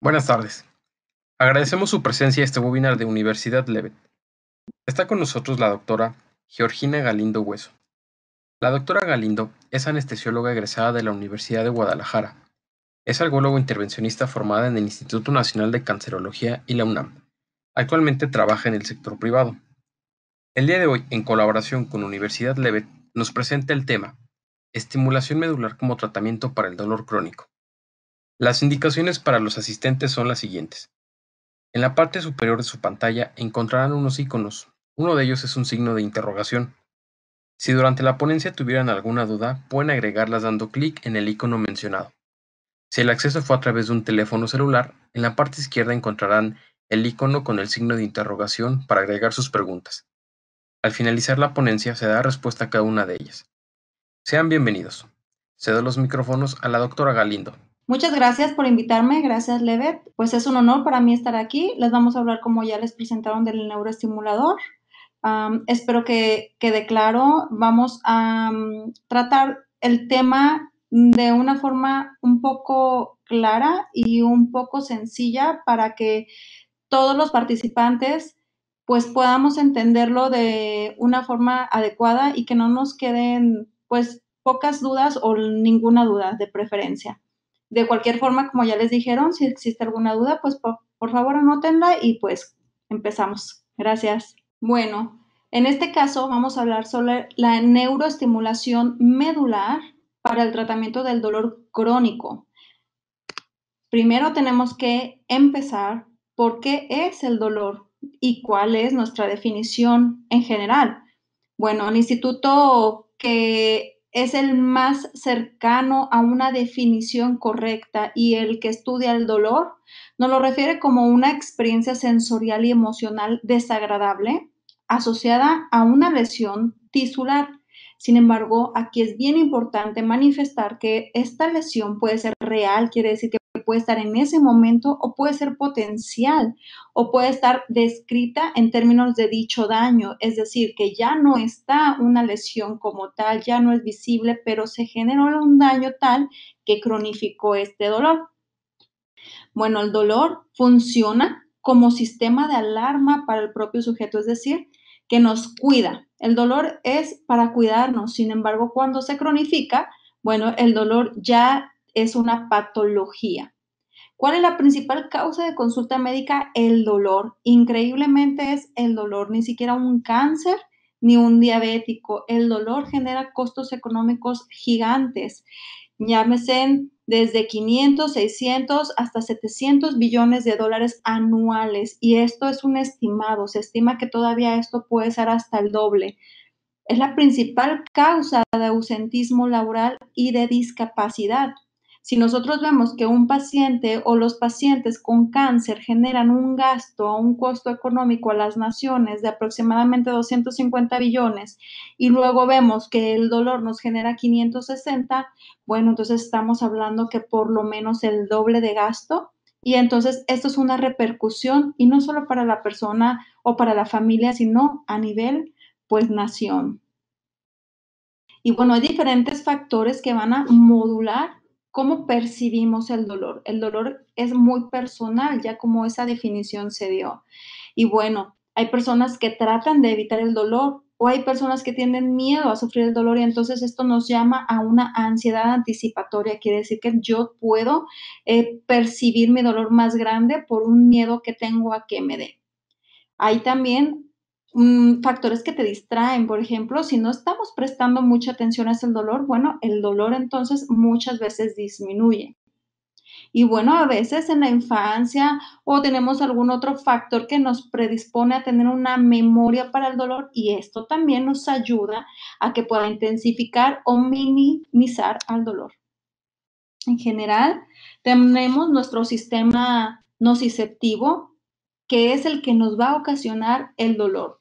Buenas tardes. Agradecemos su presencia en este webinar de Universidad Levet. Está con nosotros la doctora Georgina Galindo Hueso. La doctora Galindo es anestesióloga egresada de la Universidad de Guadalajara. Es algólogo intervencionista formada en el Instituto Nacional de Cancerología y la UNAM. Actualmente trabaja en el sector privado. El día de hoy, en colaboración con Universidad Levet, nos presenta el tema Estimulación medular como tratamiento para el dolor crónico. Las indicaciones para los asistentes son las siguientes. En la parte superior de su pantalla encontrarán unos iconos. Uno de ellos es un signo de interrogación. Si durante la ponencia tuvieran alguna duda, pueden agregarlas dando clic en el icono mencionado. Si el acceso fue a través de un teléfono celular, en la parte izquierda encontrarán el icono con el signo de interrogación para agregar sus preguntas. Al finalizar la ponencia se da respuesta a cada una de ellas. Sean bienvenidos. Cedo los micrófonos a la doctora Galindo. Muchas gracias por invitarme, gracias Levet. Pues es un honor para mí estar aquí. Les vamos a hablar, como ya les presentaron, del neuroestimulador. Espero que quede claro. Vamos a tratar el tema de una forma un poco clara y un poco sencilla para que todos los participantes pues podamos entenderlo de una forma adecuada y que no nos queden pues pocas dudas o ninguna duda de preferencia. De cualquier forma, como ya les dijeron, si existe alguna duda, pues por favor anótenla y pues empezamos. Gracias. Bueno, en este caso vamos a hablar sobre la neuroestimulación medular para el tratamiento del dolor crónico. Primero tenemos que empezar por qué es el dolor y cuál es nuestra definición en general. Bueno, el instituto que es el más cercano a una definición correcta y el que estudia el dolor, nos lo refiere como una experiencia sensorial y emocional desagradable asociada a una lesión tisular. Sin embargo, aquí es bien importante manifestar que esta lesión puede ser real, quiere decir que puede estar en ese momento o puede ser potencial o puede estar descrita en términos de dicho daño, es decir, que ya no está una lesión como tal, ya no es visible, pero se generó un daño tal que cronificó este dolor. Bueno, el dolor funciona como sistema de alarma para el propio sujeto, es decir, que nos cuida. El dolor es para cuidarnos, sin embargo, cuando se cronifica, bueno, el dolor ya es una patología. ¿Cuál es la principal causa de consulta médica? El dolor. Increíblemente es el dolor, ni siquiera un cáncer ni un diabético. El dolor genera costos económicos gigantes. Llámese desde 500, 600 hasta 700 billones de dólares anuales. Y esto es un estimado. Se estima que todavía esto puede ser hasta el doble. Es la principal causa de ausentismo laboral y de discapacidad. Si nosotros vemos que un paciente o los pacientes con cáncer generan un gasto o un costo económico a las naciones de aproximadamente 250 billones y luego vemos que el dolor nos genera 560, bueno, entonces estamos hablando que por lo menos el doble de gasto. Y entonces esto es una repercusión y no solo para la persona o para la familia, sino a nivel pues nación. Y bueno, hay diferentes factores que van a modular cómo percibimos el dolor. El dolor es muy personal, ya como esa definición se dio. Y bueno, hay personas que tratan de evitar el dolor o hay personas que tienen miedo a sufrir el dolor y entonces esto nos llama a una ansiedad anticipatoria. Quiere decir que yo puedo percibir mi dolor más grande por un miedo que tengo a que me dé. Hay también factores que te distraen, por ejemplo, si no estamos prestando mucha atención a ese dolor, bueno, el dolor entonces muchas veces disminuye. Y bueno, a veces en la infancia o tenemos algún otro factor que nos predispone a tener una memoria para el dolor y esto también nos ayuda a que pueda intensificar o minimizar al dolor. En general, tenemos nuestro sistema nociceptivo, que es el que nos va a ocasionar el dolor.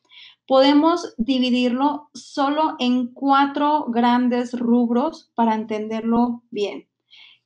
Podemos dividirlo solo en 4 grandes rubros para entenderlo bien,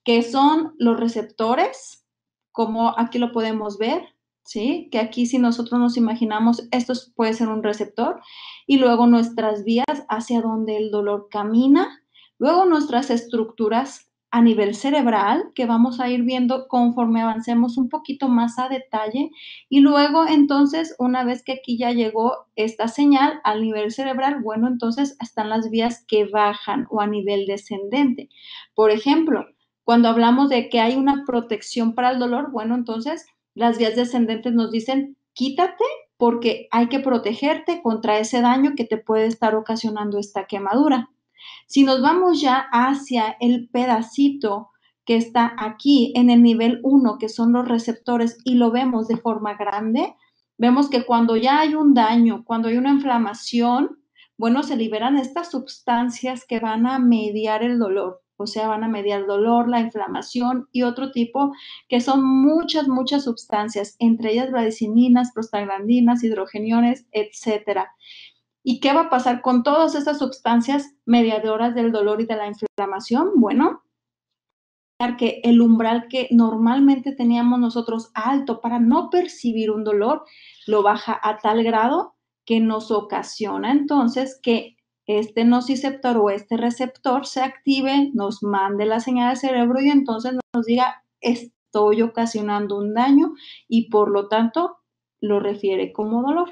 que son los receptores, como aquí lo podemos ver, ¿sí? Que aquí si nosotros nos imaginamos, esto puede ser un receptor, y luego nuestras vías hacia donde el dolor camina, luego nuestras estructuras a nivel cerebral, que vamos a ir viendo conforme avancemos un poquito más a detalle. Y luego, entonces, una vez que aquí ya llegó esta señal al nivel cerebral, bueno, entonces están las vías que bajan o a nivel descendente. Por ejemplo, cuando hablamos de que hay una protección para el dolor, bueno, entonces las vías descendentes nos dicen, quítate porque hay que protegerte contra ese daño que te puede estar ocasionando esta quemadura. Si nos vamos ya hacia el pedacito que está aquí en el nivel 1, que son los receptores, y lo vemos de forma grande, vemos que cuando ya hay un daño, cuando hay una inflamación, bueno, se liberan estas sustancias que van a mediar el dolor, o sea, van a mediar el dolor, la inflamación y otro tipo que son muchas, muchas sustancias, entre ellas bradicininas, prostaglandinas, hidrogeniones, etcétera. ¿Y qué va a pasar con todas estas sustancias mediadoras del dolor y de la inflamación? Bueno, que el umbral que normalmente teníamos nosotros alto para no percibir un dolor, lo baja a tal grado que nos ocasiona entonces que este nociceptor o este receptor se active, nos mande la señal al cerebro y entonces nos diga, estoy ocasionando un daño y por lo tanto lo refiere como dolor.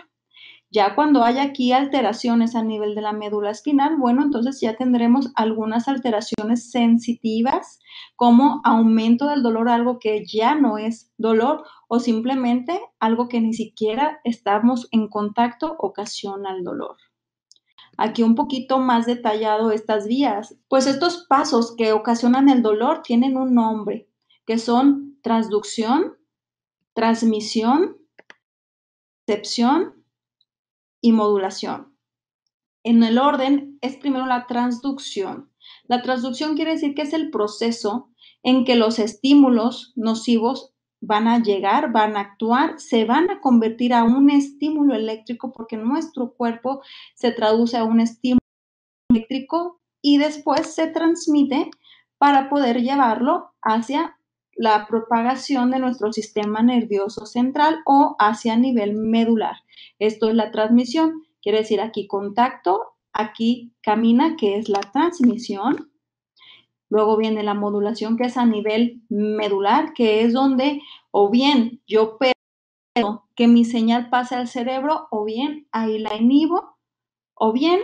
Ya cuando haya aquí alteraciones a nivel de la médula espinal, bueno, entonces ya tendremos algunas alteraciones sensitivas como aumento del dolor, algo que ya no es dolor o simplemente algo que ni siquiera estamos en contacto ocasiona el dolor. Aquí un poquito más detallado estas vías, pues estos pasos que ocasionan el dolor tienen un nombre, que son transducción, transmisión, recepción y modulación. En el orden es primero la transducción. La transducción quiere decir que es el proceso en que los estímulos nocivos van a llegar, van a actuar, se van a convertir a un estímulo eléctrico porque nuestro cuerpo se traduce a un estímulo eléctrico y después se transmite para poder llevarlo hacia la propagación de nuestro sistema nervioso central o hacia nivel medular. Esto es la transmisión. Quiere decir aquí contacto, aquí camina, que es la transmisión. Luego viene la modulación, que es a nivel medular, que es donde o bien yo permito que mi señal pase al cerebro o bien ahí la inhibo o bien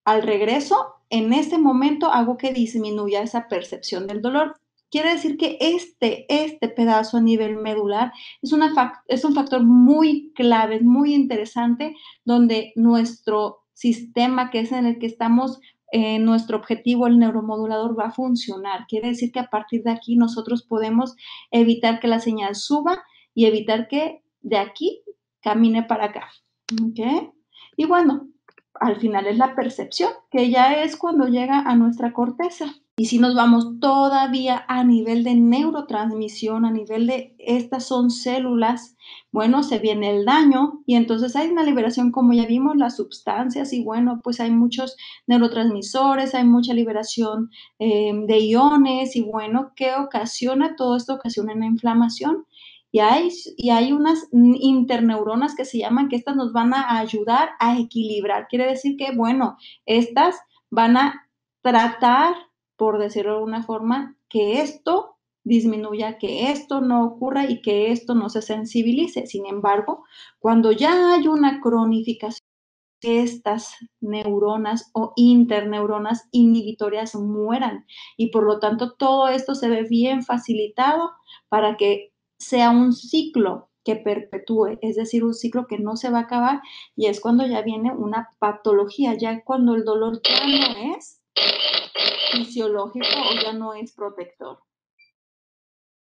al regreso, en este momento hago que disminuya esa percepción del dolor. Quiere decir que este pedazo a nivel medular es un factor muy clave, muy interesante, donde nuestro sistema, que es en el que estamos, nuestro objetivo, el neuromodulador, va a funcionar. Quiere decir que a partir de aquí nosotros podemos evitar que la señal suba y evitar que de aquí camine para acá. ¿Ok? Y bueno, al final es la percepción, que ya es cuando llega a nuestra corteza. Y si nos vamos todavía a nivel de neurotransmisión, a nivel de estas son células, bueno, se viene el daño y entonces hay una liberación, como ya vimos, las sustancias y bueno, pues hay muchos neurotransmisores, hay mucha liberación de iones y bueno, ¿qué ocasiona? Todo esto ocasiona una inflamación. Y hay unas interneuronas que se llaman, que estas nos van a ayudar a equilibrar. Quiere decir que, bueno, estas van a tratar, por decirlo de alguna forma, que esto disminuya, que esto no ocurra y que esto no se sensibilice. Sin embargo, cuando ya hay una cronificación, que estas neuronas o interneuronas inhibitorias mueran y por lo tanto todo esto se ve bien facilitado para que sea un ciclo que perpetúe, es decir, un ciclo que no se va a acabar y es cuando ya viene una patología, ya cuando el dolor ya no es fisiológico o ya no es protector.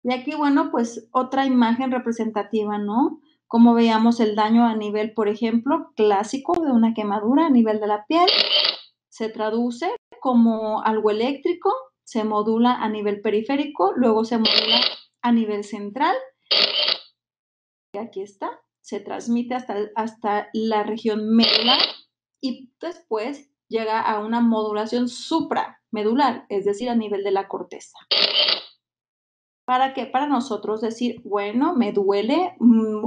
Y aquí, bueno, pues otra imagen representativa, ¿no? Como veíamos el daño a nivel, por ejemplo, clásico de una quemadura a nivel de la piel, se traduce como algo eléctrico, se modula a nivel periférico, luego se modula a nivel central, y aquí está, se transmite hasta la región medular y después llega a una modulación supramedular, es decir, a nivel de la corteza. ¿Para qué? Para nosotros decir, bueno, me duele,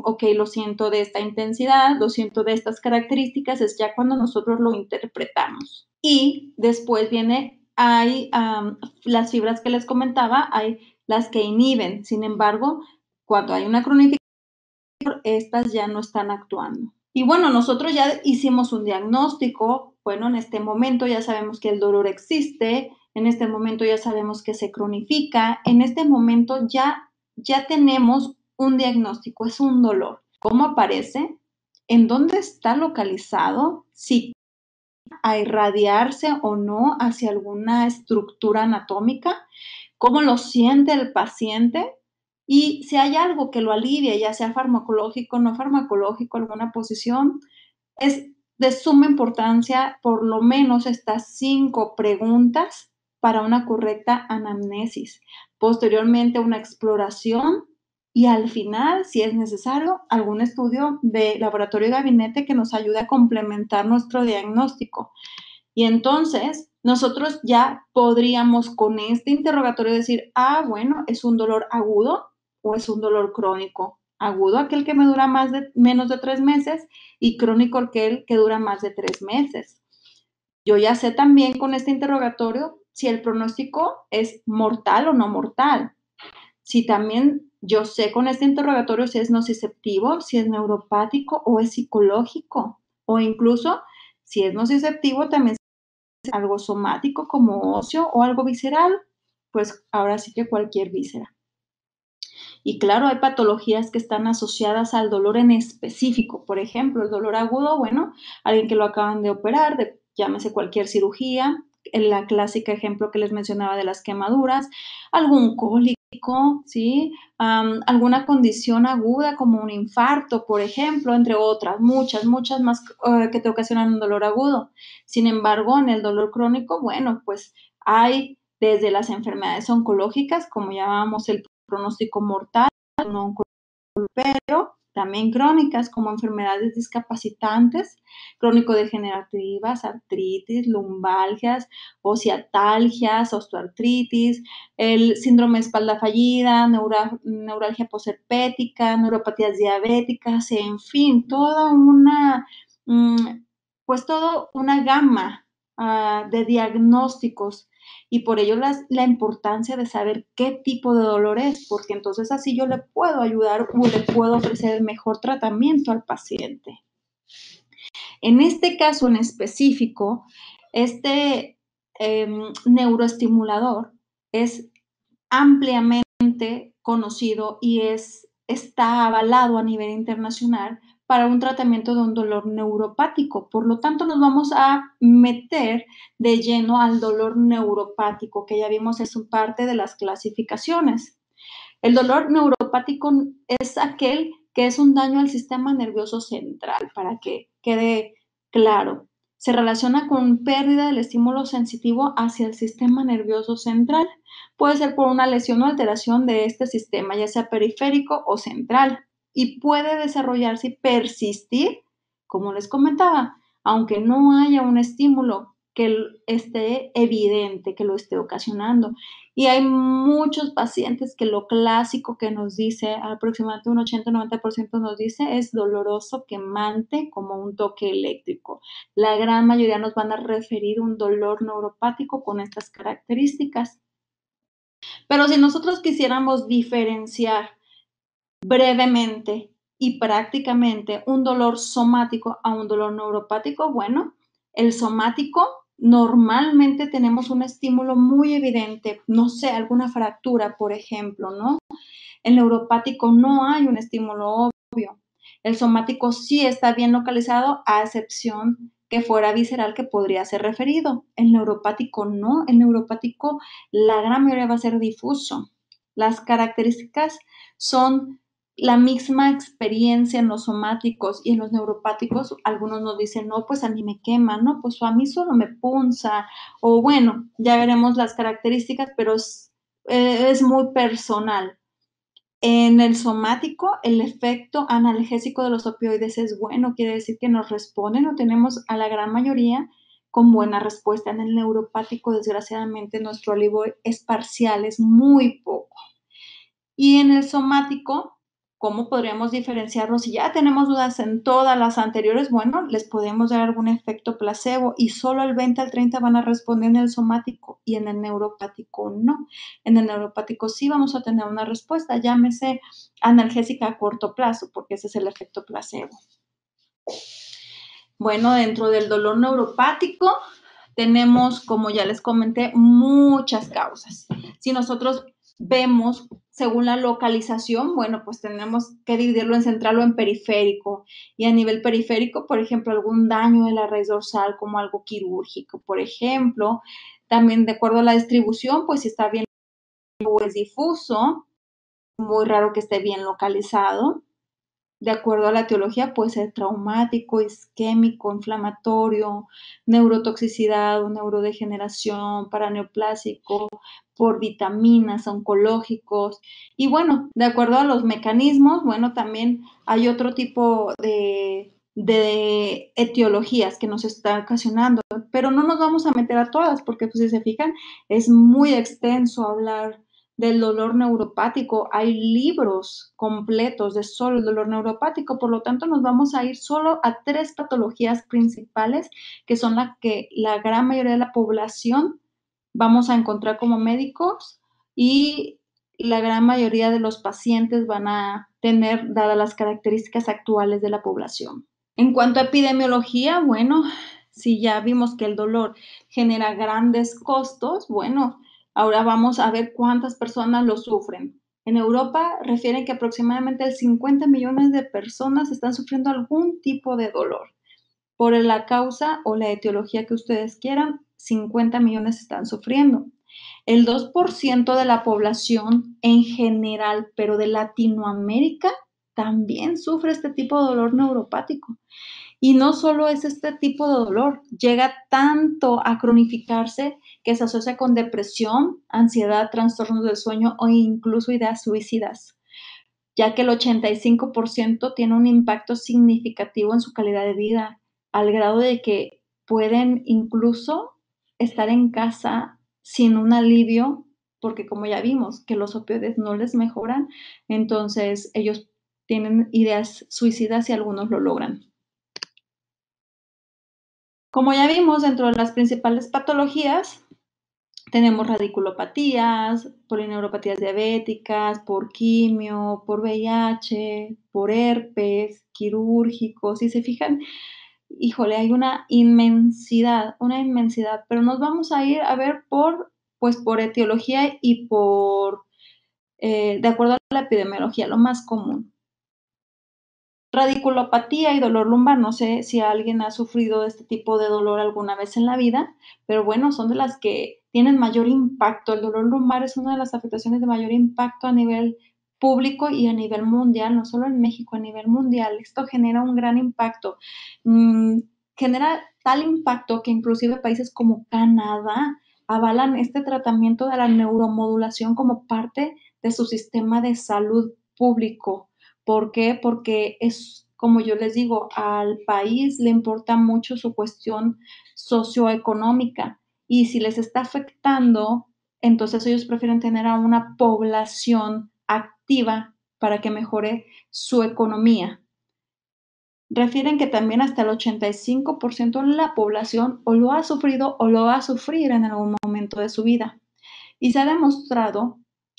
ok, lo siento de esta intensidad, lo siento de estas características, es ya cuando nosotros lo interpretamos. Y después viene hay las fibras que les comentaba, hay las que inhiben. Sin embargo, cuando hay una cronificación, estas ya no están actuando. Y bueno, nosotros ya hicimos un diagnóstico. Bueno, en este momento ya sabemos que el dolor existe, en este momento ya sabemos que se cronifica, en este momento ya tenemos un diagnóstico, es un dolor. ¿Cómo aparece? ¿En dónde está localizado? Si a irradiarse o no hacia alguna estructura anatómica, cómo lo siente el paciente y si hay algo que lo alivia, ya sea farmacológico, no farmacológico, alguna posición, es de suma importancia por lo menos estas 5 preguntas para una correcta anamnesis. Posteriormente, una exploración y al final, si es necesario, algún estudio de laboratorio y gabinete que nos ayude a complementar nuestro diagnóstico. Y entonces, nosotros ya podríamos con este interrogatorio decir, bueno, ¿es un dolor agudo o es un dolor crónico? Agudo aquel que me dura menos de 3 meses y crónico aquel que dura más de 3 meses. Yo ya sé también con este interrogatorio si el pronóstico es mortal o no mortal. Si también yo sé con este interrogatorio si es nociceptivo, si es neuropático o es psicológico. O incluso, si es nociceptivo, también algo somático como óseo o algo visceral, pues ahora sí que cualquier víscera. Y claro, hay patologías que están asociadas al dolor en específico. Por ejemplo, el dolor agudo, bueno, alguien que lo acaban de operar, llámese cualquier cirugía, la clásica ejemplo que les mencionaba de las quemaduras, algún cólico, ¿sí? Alguna condición aguda como un infarto, por ejemplo, entre otras, muchas más que te ocasionan un dolor agudo. Sin embargo, en el dolor crónico, bueno, pues hay desde las enfermedades oncológicas, como llamábamos el pronóstico mortal, no, pero también crónicas como enfermedades discapacitantes, crónico-degenerativas, artritis, lumbalgias, ociatalgias, osteoartritis, el síndrome de espalda fallida, neuralgia posherpética, neuropatías diabéticas, en fin, pues toda una gama de diagnósticos y por ello la importancia de saber qué tipo de dolor es, porque entonces así yo le puedo ayudar o le puedo ofrecer el mejor tratamiento al paciente. En este caso en específico, este neuroestimulador es ampliamente conocido y está avalado a nivel internacional para un tratamiento de un dolor neuropático. Por lo tanto, nos vamos a meter de lleno al dolor neuropático, que ya vimos es parte de las clasificaciones. El dolor neuropático es aquel que es un daño al sistema nervioso central, para que quede claro. Se relaciona con pérdida del estímulo sensitivo hacia el sistema nervioso central. Puede ser por una lesión o alteración de este sistema, ya sea periférico o central, y puede desarrollarse y persistir, como les comentaba, aunque no haya un estímulo que esté evidente, que lo esté ocasionando. Y hay muchos pacientes que lo clásico que nos dice, aproximadamente un 80-90% nos dice, es doloroso, quemante, como un toque eléctrico. La gran mayoría nos van a referir un dolor neuropático con estas características. Pero si nosotros quisiéramos diferenciar brevemente y prácticamente un dolor somático a un dolor neuropático, bueno, el somático normalmente tenemos un estímulo muy evidente, no sé, alguna fractura, por ejemplo, ¿no? El neuropático no hay un estímulo obvio. El somático sí está bien localizado, a excepción que fuera visceral, que podría ser referido. El neuropático no. El neuropático, la gran mayoría va a ser difuso. Las características son la misma experiencia en los somáticos y en los neuropáticos. Algunos nos dicen, no, pues a mí me quema, no, pues a mí solo me punza. O bueno, ya veremos las características, pero es muy personal. En el somático, el efecto analgésico de los opioides es bueno, quiere decir que nos responden o tenemos a la gran mayoría con buena respuesta. En el neuropático, desgraciadamente, nuestro alivio es parcial, es muy poco. Y en el somático, ¿Cómo podríamos diferenciarlos? Si ya tenemos dudas en todas las anteriores, bueno, les podemos dar algún efecto placebo y solo el 20 al 30 van a responder en el somático y en el neuropático no. En el neuropático sí vamos a tener una respuesta, llámese analgésica a corto plazo, porque ese es el efecto placebo. Bueno, dentro del dolor neuropático tenemos, como ya les comenté, muchas causas. Si nosotros vemos según la localización, bueno, pues tenemos que dividirlo en central o en periférico. Y a nivel periférico, por ejemplo, algún daño de la raíz dorsal como algo quirúrgico, por ejemplo. También de acuerdo a la distribución, pues si está bien o es difuso, muy raro que esté bien localizado. De acuerdo a la etiología, puede ser traumático, isquémico, inflamatorio, neurotoxicidad o neurodegeneración, paraneoplásico, por vitaminas, oncológicos. Y bueno, de acuerdo a los mecanismos, bueno, también hay otro tipo de etiologías que nos están ocasionando, pero no nos vamos a meter a todas porque, pues, si se fijan, es muy extenso hablar del dolor neuropático. Hay libros completos de solo el dolor neuropático, por lo tanto nos vamos a ir solo a 3 patologías principales, que son las que la gran mayoría de la población vamos a encontrar como médicos y la gran mayoría de los pacientes van a tener, dadas las características actuales de la población. En cuanto a epidemiología, bueno, si ya vimos que el dolor genera grandes costos, bueno, ahora vamos a ver cuántas personas lo sufren. En Europa refieren que aproximadamente el 50 millones de personas están sufriendo algún tipo de dolor. Por la causa o la etiología que ustedes quieran, 50 millones están sufriendo. El 2% de la población en general, pero de Latinoamérica, también sufre este tipo de dolor neuropático. Y no solo es este tipo de dolor, llega tanto a cronificarse que se asocia con depresión, ansiedad, trastornos del sueño o incluso ideas suicidas, ya que el 85% tiene un impacto significativo en su calidad de vida, al grado de que pueden incluso estar en casa sin un alivio, porque como ya vimos que los opioides no les mejoran, entonces ellos tienen ideas suicidas y algunos lo logran. Como ya vimos, dentro de las principales patologías tenemos radiculopatías, polineuropatías diabéticas, por quimio, por VIH, por herpes, quirúrgicos. Si se fijan, híjole, hay una inmensidad, pero nos vamos a ir a ver por etiología y de acuerdo a la epidemiología, lo más común. Radiculopatía y dolor lumbar, no sé si alguien ha sufrido de este tipo de dolor alguna vez en la vida, pero bueno, son de las que tienen mayor impacto. El dolor lumbar es una de las afectaciones de mayor impacto a nivel público y a nivel mundial, no solo en México, a nivel mundial. Esto genera un gran impacto. Genera tal impacto que inclusive países como Canadá avalan este tratamiento de la neuromodulación como parte de su sistema de salud público. ¿Por qué? Porque es, como yo les digo, al país le importa mucho su cuestión socioeconómica y si les está afectando, entonces ellos prefieren tener a una población activa para que mejore su economía. Refieren que también hasta el 85% de la población o lo ha sufrido o lo va a sufrir en algún momento de su vida. Y se ha demostrado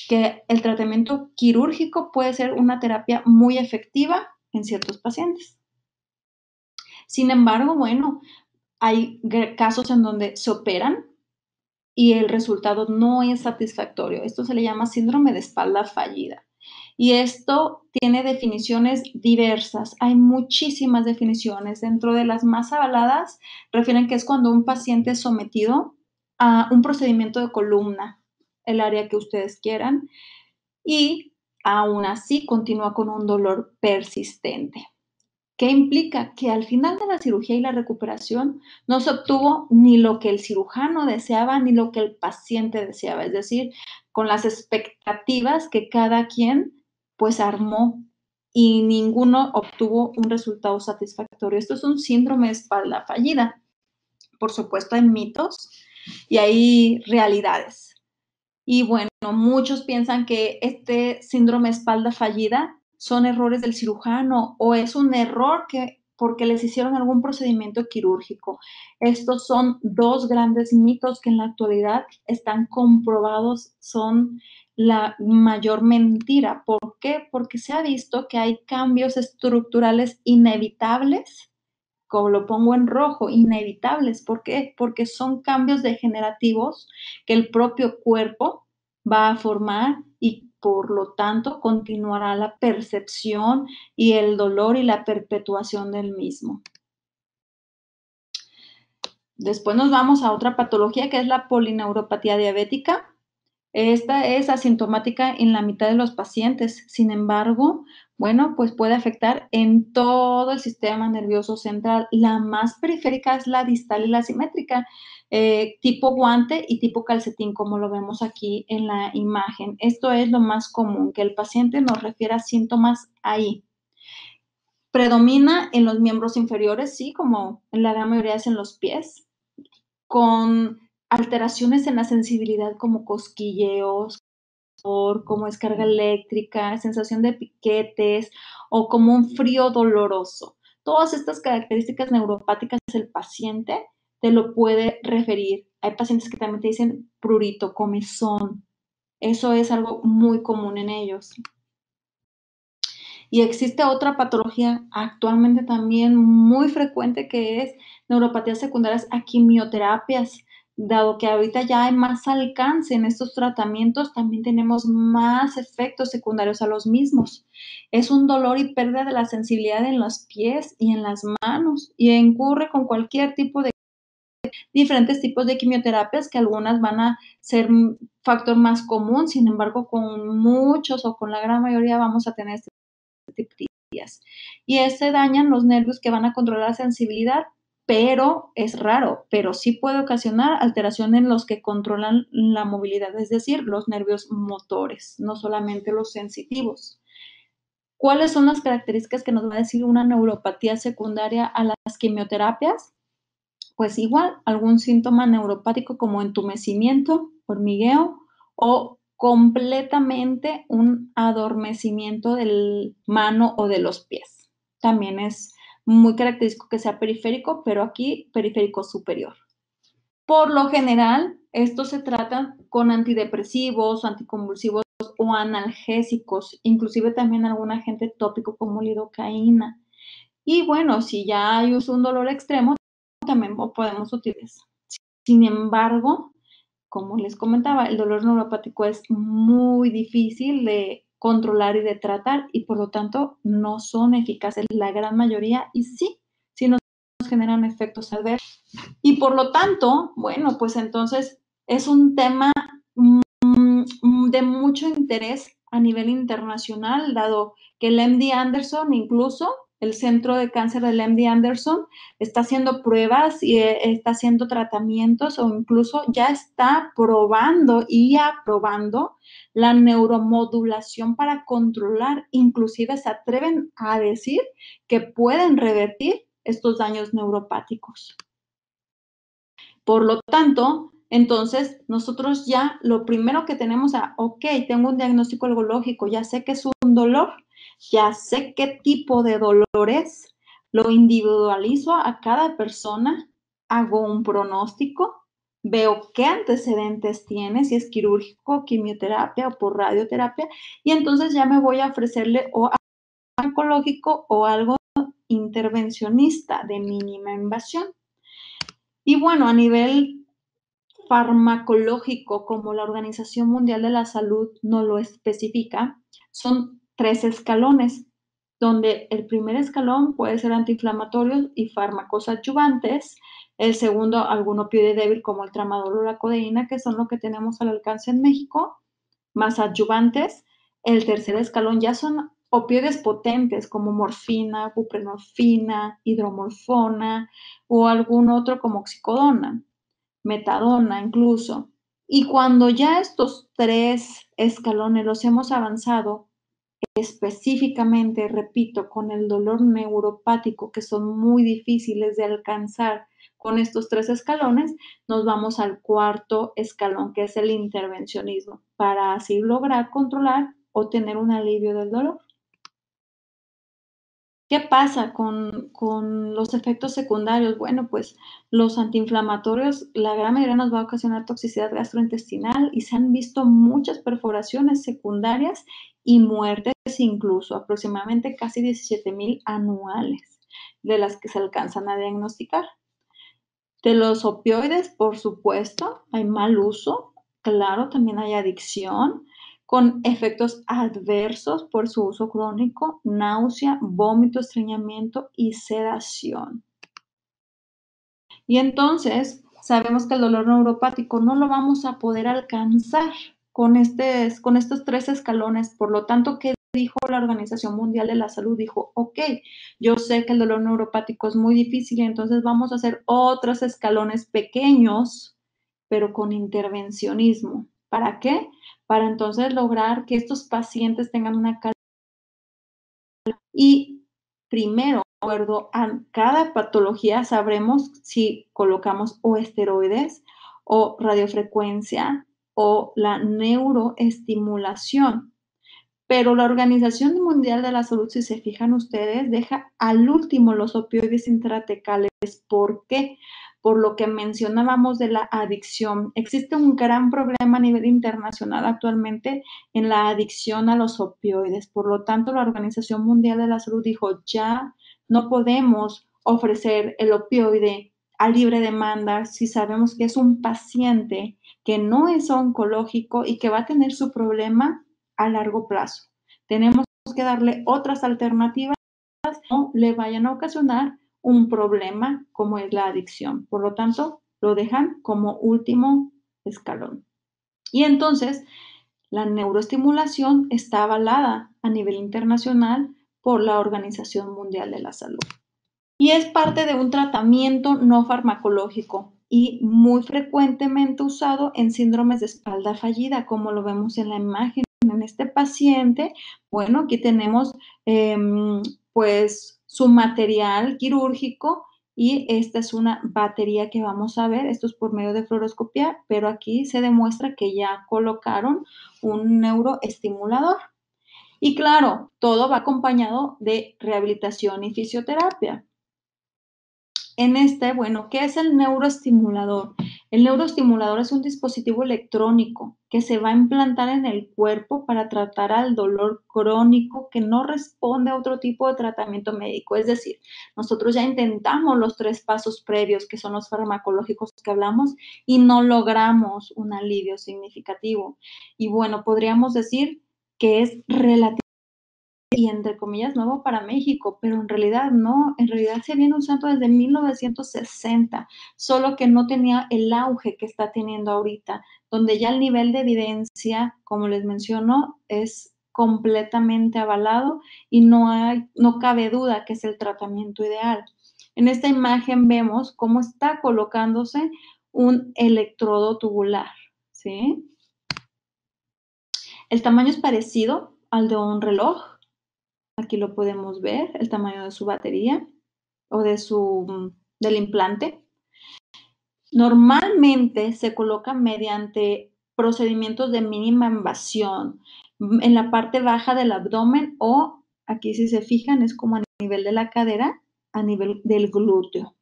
que el tratamiento quirúrgico puede ser una terapia muy efectiva en ciertos pacientes. Sin embargo, bueno, hay casos en donde se operan y el resultado no es satisfactorio. Esto se le llama síndrome de espalda fallida. Y esto tiene definiciones diversas. Hay muchísimas definiciones. Dentro de las más avaladas, refieren que es cuando un paciente es sometido a un procedimiento de columna, el área que ustedes quieran, y aún así continúa con un dolor persistente. ¿Qué implica? Que al final de la cirugía y la recuperación no se obtuvo ni lo que el cirujano deseaba ni lo que el paciente deseaba, es decir, con las expectativas que cada quien pues armó y ninguno obtuvo un resultado satisfactorio. Esto es un síndrome de espalda fallida. Por supuesto, hay mitos y hay realidades. Y bueno, muchos piensan que este síndrome de espalda fallida son errores del cirujano o es un error porque les hicieron algún procedimiento quirúrgico. Estos son dos grandes mitos que en la actualidad están comprobados, son la mayor mentira. ¿Por qué? Porque se ha visto que hay cambios estructurales inevitables, como lo pongo en rojo, inevitables. ¿Por qué? Porque son cambios degenerativos que el propio cuerpo va a formar y por lo tanto continuará la percepción y el dolor y la perpetuación del mismo. Después nos vamos a otra patología que es la polineuropatía diabética. Esta es asintomática en la mitad de los pacientes. Sin embargo, bueno, pues puede afectar en todo el sistema nervioso central. La más periférica es la distal y la simétrica, tipo guante y tipo calcetín, como lo vemos aquí en la imagen. Esto es lo más común, que el paciente nos refiera síntomas ahí. Predomina en los miembros inferiores, sí, como en la gran mayoría es en los pies, con alteraciones en la sensibilidad como cosquilleos, como descarga eléctrica, sensación de piquetes o como un frío doloroso. Todas estas características neuropáticas el paciente te lo puede referir. Hay pacientes que también te dicen prurito, comezón. Eso es algo muy común en ellos. Y existe otra patología actualmente también muy frecuente que es neuropatías secundarias a quimioterapias. Dado que ahorita ya hay más alcance en estos tratamientos, también tenemos más efectos secundarios a los mismos. Es un dolor y pérdida de la sensibilidad en los pies y en las manos y ocurre con cualquier tipo de diferentes tipos de quimioterapias que algunas van a ser un factor más común, sin embargo, con muchos o con la gran mayoría vamos a tener este y ese dañan los nervios que van a controlar la sensibilidad, pero es raro, pero sí puede ocasionar alteración en los que controlan la movilidad, es decir, los nervios motores, no solamente los sensitivos. ¿Cuáles son las características que nos va a decir una neuropatía secundaria a las quimioterapias? Pues igual, algún síntoma neuropático como entumecimiento, hormigueo o completamente un adormecimiento del mano o de los pies. También es muy característico que sea periférico, pero aquí periférico superior. Por lo general, estos se tratan con antidepresivos, anticonvulsivos o analgésicos, inclusive también algún agente tópico como lidocaína. Y bueno, si ya hay un dolor extremo, también podemos utilizar. Sin embargo, como les comentaba, el dolor neuropático es muy difícil de controlar y de tratar y por lo tanto no son eficaces la gran mayoría y sí nos generan efectos adversos. Y por lo tanto, bueno, pues entonces es un tema de mucho interés a nivel internacional, dado que el MD Anderson, incluso el Centro de Cáncer del MD Anderson, está haciendo pruebas y está haciendo tratamientos o incluso ya está probando y aprobando la neuromodulación para controlar, inclusive se atreven a decir que pueden revertir estos daños neuropáticos. Por lo tanto, entonces nosotros ya lo primero que tenemos ok, tengo un diagnóstico algológico, ya sé que es un dolor, ya sé qué tipo de dolor es, lo individualizo a cada persona, hago un pronóstico, veo qué antecedentes tiene, si es quirúrgico, quimioterapia o por radioterapia, y entonces ya me voy a ofrecerle o algo oncológico o algo intervencionista de mínima invasión. Y bueno, a nivel farmacológico, como la Organización Mundial de la Salud no lo especifica, son 3 escalones, donde el primer escalón puede ser antiinflamatorios y fármacos adyuvantes, el segundo algún opioide débil como el tramadol o la codeína, que son lo que tenemos al alcance en México, más adyuvantes. El tercer escalón ya son opioides potentes como morfina, buprenorfina, hidromorfona o algún otro como oxicodona, metadona incluso. Y cuando ya estos 3 escalones los hemos avanzado, específicamente, repito, con el dolor neuropático, que son muy difíciles de alcanzar con estos 3 escalones, nos vamos al cuarto escalón, que es el intervencionismo, para así lograr controlar o tener un alivio del dolor. ¿Qué pasa con los efectos secundarios? Bueno, pues los antiinflamatorios, la gran mayoría nos va a ocasionar toxicidad gastrointestinal y se han visto muchas perforaciones secundarias y muertes incluso, aproximadamente casi 17,000 anuales, de las que se alcanzan a diagnosticar. De los opioides, por supuesto, hay mal uso, claro, también hay adicción, con efectos adversos por su uso crónico, náusea, vómito, estreñimiento y sedación. Y entonces, sabemos que el dolor neuropático no lo vamos a poder alcanzar con estos 3 escalones. Por lo tanto, ¿qué dijo la Organización Mundial de la Salud? Dijo: "Okey, yo sé que el dolor neuropático es muy difícil, entonces vamos a hacer otros escalones pequeños, pero con intervencionismo". ¿Para qué? Para entonces lograr que estos pacientes tengan una y primero, de acuerdo a cada patología, sabremos si colocamos o esteroides o radiofrecuencia o la neuroestimulación. Pero la Organización Mundial de la Salud, si se fijan ustedes, deja al último los opioides intratecales. ¿Por qué? Por lo que mencionábamos de la adicción. Existe un gran problema a nivel internacional actualmente en la adicción a los opioides. Por lo tanto, la Organización Mundial de la Salud dijo, ya no podemos ofrecer el opioide a libre demanda si sabemos que es un paciente que no es oncológico y que va a tener su problema a largo plazo. Tenemos que darle otras alternativas que no le vayan a ocasionar un problema como es la adicción. Por lo tanto, lo dejan como último escalón. Y entonces, la neuroestimulación está avalada a nivel internacional por la Organización Mundial de la Salud. Y es parte de un tratamiento no farmacológico y muy frecuentemente usado en síndromes de espalda fallida, como lo vemos en la imagen. En este paciente, bueno, aquí tenemos pues su material quirúrgico y esta es una batería que vamos a ver, esto es por medio de fluoroscopía, pero aquí se demuestra que ya colocaron un neuroestimulador. Y claro, todo va acompañado de rehabilitación y fisioterapia. En este, bueno, ¿qué es el neuroestimulador? El neuroestimulador es un dispositivo electrónico que se va a implantar en el cuerpo para tratar al dolor crónico que no responde a otro tipo de tratamiento médico. Es decir, nosotros ya intentamos los 3 pasos previos, que son los farmacológicos que hablamos, y no logramos un alivio significativo. Y bueno, podríamos decir que es relativamente y entre comillas nuevo para México, pero en realidad no, en realidad se viene usando desde 1960, solo que no tenía el auge que está teniendo ahorita, donde ya el nivel de evidencia, como les menciono, es completamente avalado y no cabe duda que es el tratamiento ideal. En esta imagen vemos cómo está colocándose un electrodo tubular, ¿sí? El tamaño es parecido al de un reloj. Aquí lo podemos ver, el tamaño de su batería o del implante. Normalmente se coloca mediante procedimientos de mínima invasión en la parte baja del abdomen o, aquí si se fijan, es como a nivel de la cadera, a nivel del glúteo.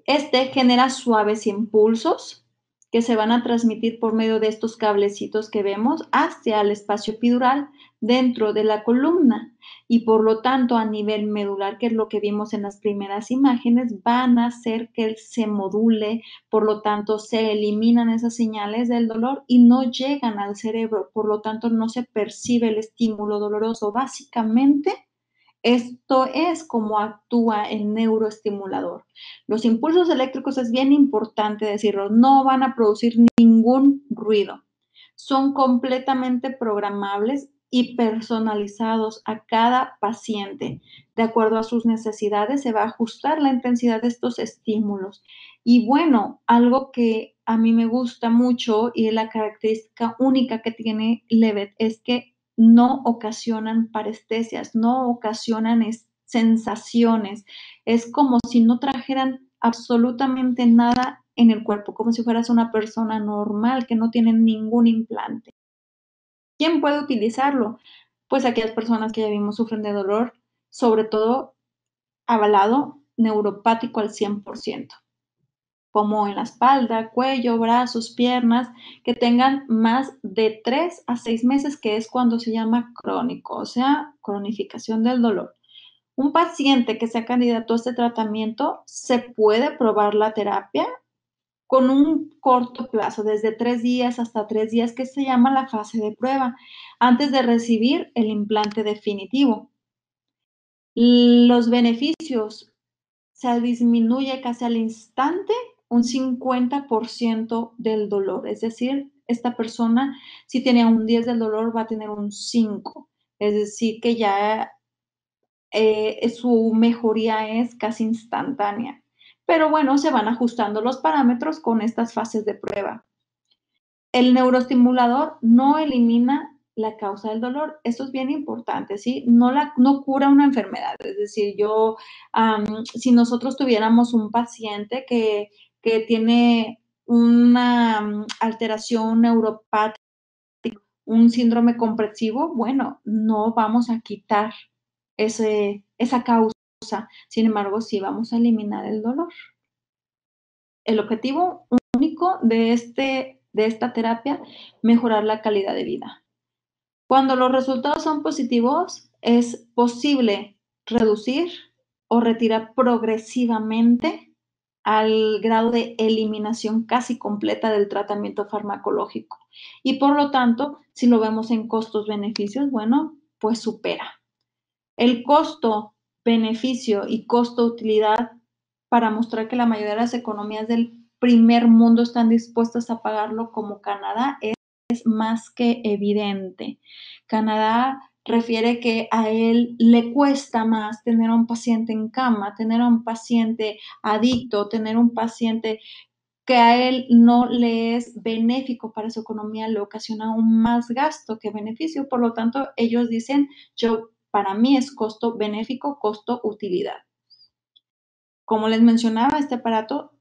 Este genera suaves impulsos que se van a transmitir por medio de estos cablecitos que vemos hacia el espacio epidural dentro de la columna y por lo tanto a nivel medular, que es lo que vimos en las primeras imágenes, van a hacer que se module, por lo tanto se eliminan esas señales del dolor y no llegan al cerebro, por lo tanto no se percibe el estímulo doloroso. Básicamente, esto es como actúa el neuroestimulador. Los impulsos eléctricos es bien importante decirlo, no van a producir ningún ruido. Son completamente programables y personalizados a cada paciente. De acuerdo a sus necesidades se va a ajustar la intensidad de estos estímulos. Y bueno, algo que a mí me gusta mucho y la característica única que tiene Levet es que no ocasionan parestesias, no ocasionan sensaciones. Es como si no trajeran absolutamente nada en el cuerpo, como si fueras una persona normal que no tiene ningún implante. ¿Quién puede utilizarlo? pues aquellas personas que ya vimos sufren de dolor, sobre todo avalado neuropático al 100%, como en la espalda, cuello, brazos, piernas, que tengan más de 3 a 6 meses, que es cuando se llama crónico, o sea, cronificación del dolor. Un paciente que sea candidato a este tratamiento, se puede probar la terapia con un corto plazo, desde 3 días hasta 3 días, que se llama la fase de prueba, antes de recibir el implante definitivo. Los beneficios, se disminuye casi al instante un 50% del dolor, es decir, esta persona, si tenía un 10 del dolor, va a tener un 5, es decir, que ya su mejoría es casi instantánea. Pero bueno, se van ajustando los parámetros con estas fases de prueba. El neuroestimulador no elimina la causa del dolor. Esto es bien importante, ¿sí? No cura una enfermedad. Es decir, si nosotros tuviéramos un paciente que tiene una alteración neuropática, un síndrome comprensivo, bueno, no vamos a quitar esa causa. Sin embargo, sí vamos a eliminar el dolor. El objetivo único de esta terapia, mejorar la calidad de vida. Cuando los resultados son positivos, es posible reducir o retirar progresivamente al grado de eliminación casi completa del tratamiento farmacológico. Y por lo tanto, si lo vemos en costos-beneficios, bueno, pues supera. El costo, beneficio y costo-utilidad, para mostrar que la mayoría de las economías del primer mundo están dispuestas a pagarlo, como Canadá, es más que evidente. Canadá refiere que a él le cuesta más tener a un paciente en cama, tener a un paciente adicto, tener un paciente que a él no le es benéfico para su economía, le ocasiona aún más gasto que beneficio. Por lo tanto, ellos dicen, para mí es costo benéfico, costo utilidad. Como les mencionaba, este aparato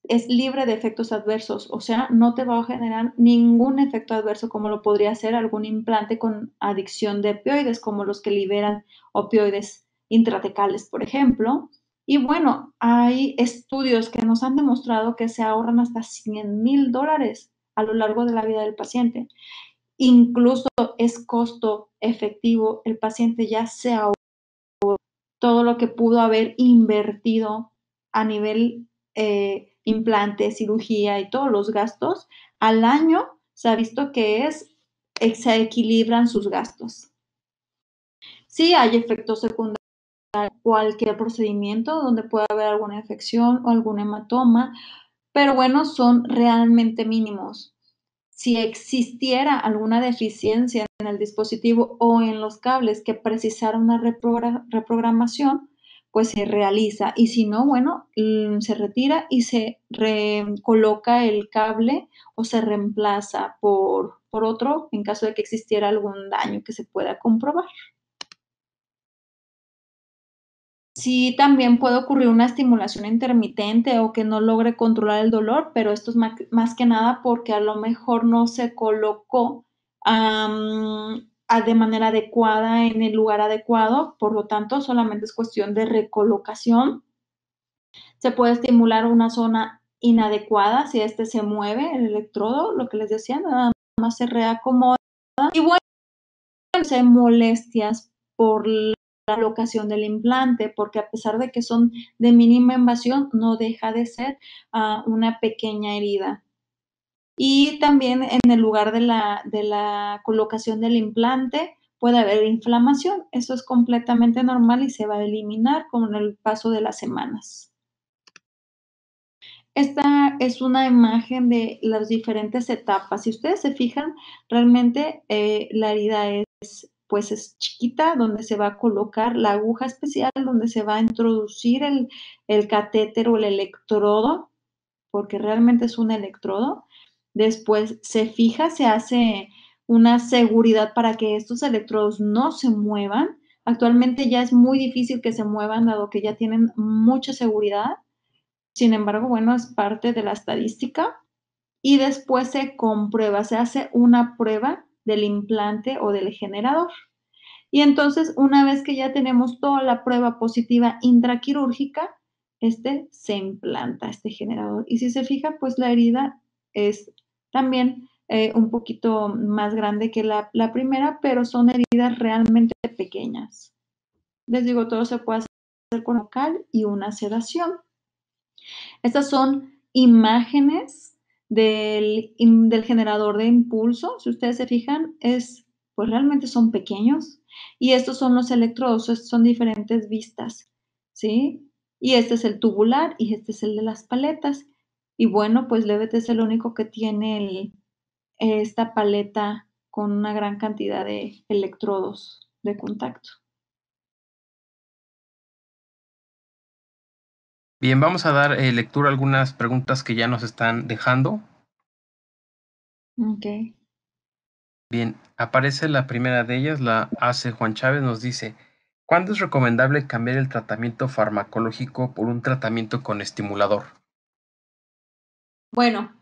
es libre de efectos adversos, o sea, no te va a generar ningún efecto adverso como lo podría hacer algún implante con adicción de opioides, como los que liberan opioides intratecales, por ejemplo. Y bueno, hay estudios que nos han demostrado que se ahorran hasta $100,000 a lo largo de la vida del paciente. Incluso es costo efectivo, el paciente ya se ahorró todo lo que pudo haber invertido a nivel implante, cirugía y todos los gastos, al año se ha visto que se equilibran sus gastos. Sí hay efectos secundarios en cualquier procedimiento donde pueda haber alguna infección o algún hematoma, pero bueno, son realmente mínimos. Si existiera alguna deficiencia en el dispositivo o en los cables que precisara una reprogramación, pues se realiza, y si no, bueno, se retira y se coloca el cable o se reemplaza por otro en caso de que existiera algún daño que se pueda comprobar. Sí, también puede ocurrir una estimulación intermitente o que no logre controlar el dolor, pero esto es más que nada porque a lo mejor no se colocó de manera adecuada en el lugar adecuado, por lo tanto, solamente es cuestión de recolocación. Se puede estimular una zona inadecuada si este se mueve, el electrodo, lo que les decía, nada más se reacomoda. Y bueno, hay molestias por la colocación del implante, porque a pesar de que son de mínima invasión, no deja de ser una pequeña herida. Y también en el lugar de la colocación del implante puede haber inflamación. Eso es completamente normal y se va a eliminar con el paso de las semanas. Esta es una imagen de las diferentes etapas. Si ustedes se fijan, realmente la herida pues es chiquita, donde se va a colocar la aguja especial, donde se va a introducir el catéter o el electrodo, porque realmente es un electrodo. Después se fija, se hace una seguridad para que estos electrodos no se muevan. Actualmente ya es muy difícil que se muevan, dado que ya tienen mucha seguridad. Sin embargo, bueno, es parte de la estadística. Y después se comprueba, se hace una prueba del implante o del generador. Y entonces, una vez que ya tenemos toda la prueba positiva intraquirúrgica, se implanta este generador. Y si se fija, pues la herida es también un poquito más grande que la primera, pero son heridas realmente pequeñas. Les digo, todo se puede hacer con local y una sedación. Estas son imágenes del generador de impulso. Si ustedes se fijan, pues realmente son pequeños. Y estos son los electrodos, son diferentes vistas, ¿sí? Y este es el tubular y este es el de las paletas. Y bueno, pues Levet es el único que tiene esta paleta con una gran cantidad de electrodos de contacto. Bien, vamos a dar lectura a algunas preguntas que ya nos están dejando. Ok. Bien, aparece la primera de ellas, la hace Juan Chávez, nos dice, ¿cuándo es recomendable cambiar el tratamiento farmacológico por un tratamiento con estimulador? Bueno,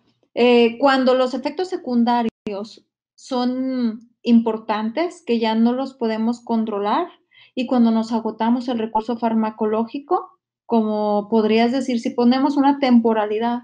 cuando los efectos secundarios son importantes, que ya no los podemos controlar, y cuando nos agotamos el recurso farmacológico, como podrías decir, si ponemos una temporalidad,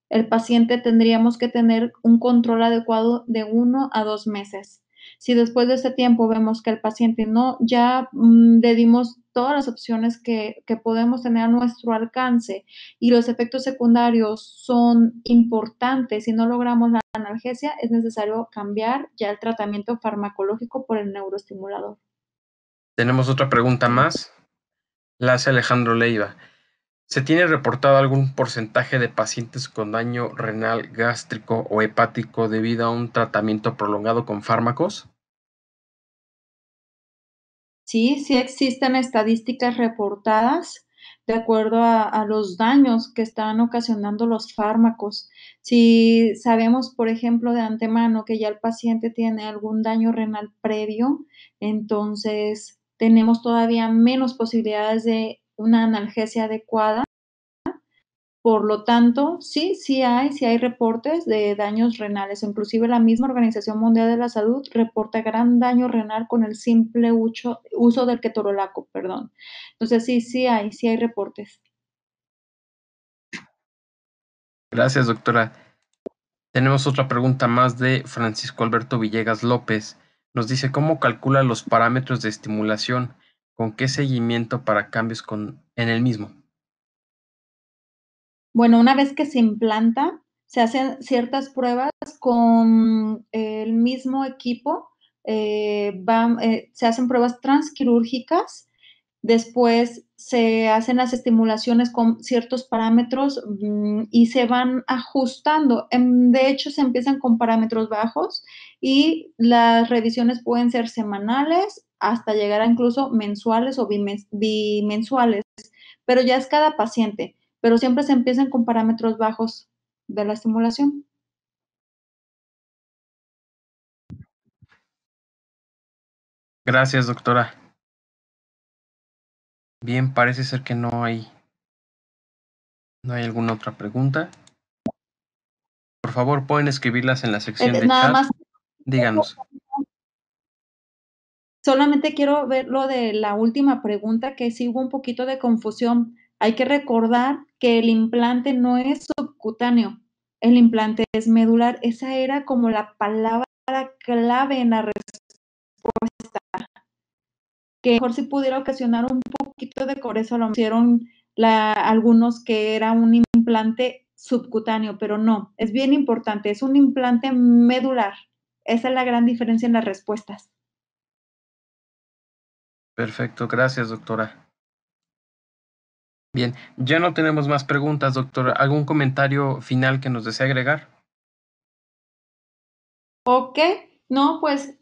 el paciente tendríamos que tener un control adecuado de 1 a 2 meses. Si después de ese tiempo vemos que el paciente no, ya le dimos todas las opciones que podemos tener a nuestro alcance y los efectos secundarios son importantes y no logramos la analgesia, es necesario cambiar ya el tratamiento farmacológico por el neuroestimulador. Tenemos otra pregunta más, la hace Alejandro Leiva. ¿Se tiene reportado algún porcentaje de pacientes con daño renal, gástrico o hepático debido a un tratamiento prolongado con fármacos? Sí, sí existen estadísticas reportadas de acuerdo a los daños que están ocasionando los fármacos. Si sabemos, por ejemplo, de antemano que ya el paciente tiene algún daño renal previo, entonces tenemos todavía menos posibilidades de una analgesia adecuada. Por lo tanto, sí hay reportes de daños renales. Inclusive la misma Organización Mundial de la Salud reporta gran daño renal con el simple uso del ketorolaco, perdón. Entonces sí hay reportes. Gracias, doctora. Tenemos otra pregunta más de Francisco Alberto Villegas López. Nos dice, ¿cómo calcula los parámetros de estimulación? ¿Con qué seguimiento para cambios en el mismo? Bueno, una vez que se implanta, se hacen ciertas pruebas con el mismo equipo, se hacen pruebas transquirúrgicas. Después se hacen las estimulaciones con ciertos parámetros, y se van ajustando. De hecho, se empiezan con parámetros bajos y las revisiones pueden ser semanales hasta llegar a incluso mensuales o bimensuales, pero ya es cada paciente, pero siempre se empiezan con parámetros bajos de la estimulación. Gracias, doctora. Bien, parece ser que no hay alguna otra pregunta. Por favor, pueden escribirlas en la sección de Nada chat. más. Díganos. Solamente quiero ver lo de la última pregunta, que sí hubo un poquito de confusión. Hay que recordar que el implante no es subcutáneo, el implante es medular. Esa era como la palabra clave en la respuesta, que mejor sí pudiera ocasionar un poquito de por eso lo hicieron algunos que era un implante subcutáneo, pero no, es bien importante, es un implante medular. Esa es la gran diferencia en las respuestas. Perfecto, gracias, doctora. Bien, ya no tenemos más preguntas, doctora. ¿Algún comentario final que nos desee agregar? Ok, no, pues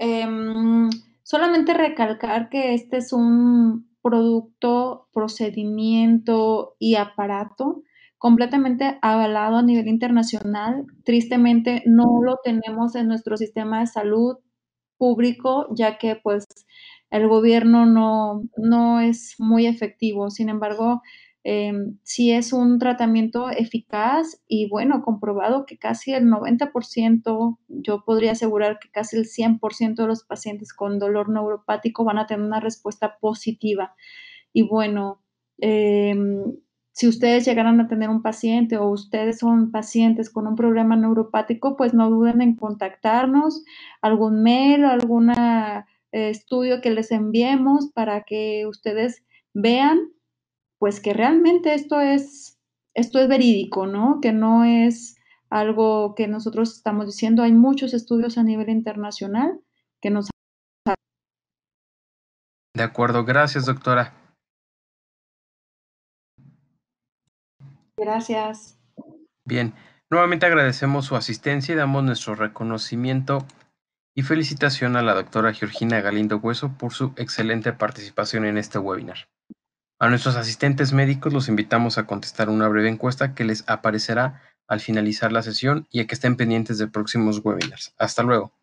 solamente recalcar que este es un producto, procedimiento y aparato completamente avalado a nivel internacional. Tristemente no lo tenemos en nuestro sistema de salud público, ya que pues el gobierno no es muy efectivo. Sin embargo, sí es un tratamiento eficaz y bueno, comprobado que casi el 90%, yo podría asegurar que casi el 100% de los pacientes con dolor neuropático van a tener una respuesta positiva. Y bueno, si ustedes llegaran a tener un paciente o ustedes son pacientes con un problema neuropático, pues no duden en contactarnos, algún mail, alguna estudio que les enviemos para que ustedes vean, pues que realmente esto es verídico, ¿no? Que no es algo que nosotros estamos diciendo. Hay muchos estudios a nivel internacional que nos... De acuerdo, gracias, doctora. Gracias. Bien, nuevamente agradecemos su asistencia y damos nuestro reconocimiento y felicitación a la doctora Georgina Galindo Hueso por su excelente participación en este webinar. A nuestros asistentes médicos los invitamos a contestar una breve encuesta que les aparecerá al finalizar la sesión y a que estén pendientes de próximos webinars. Hasta luego.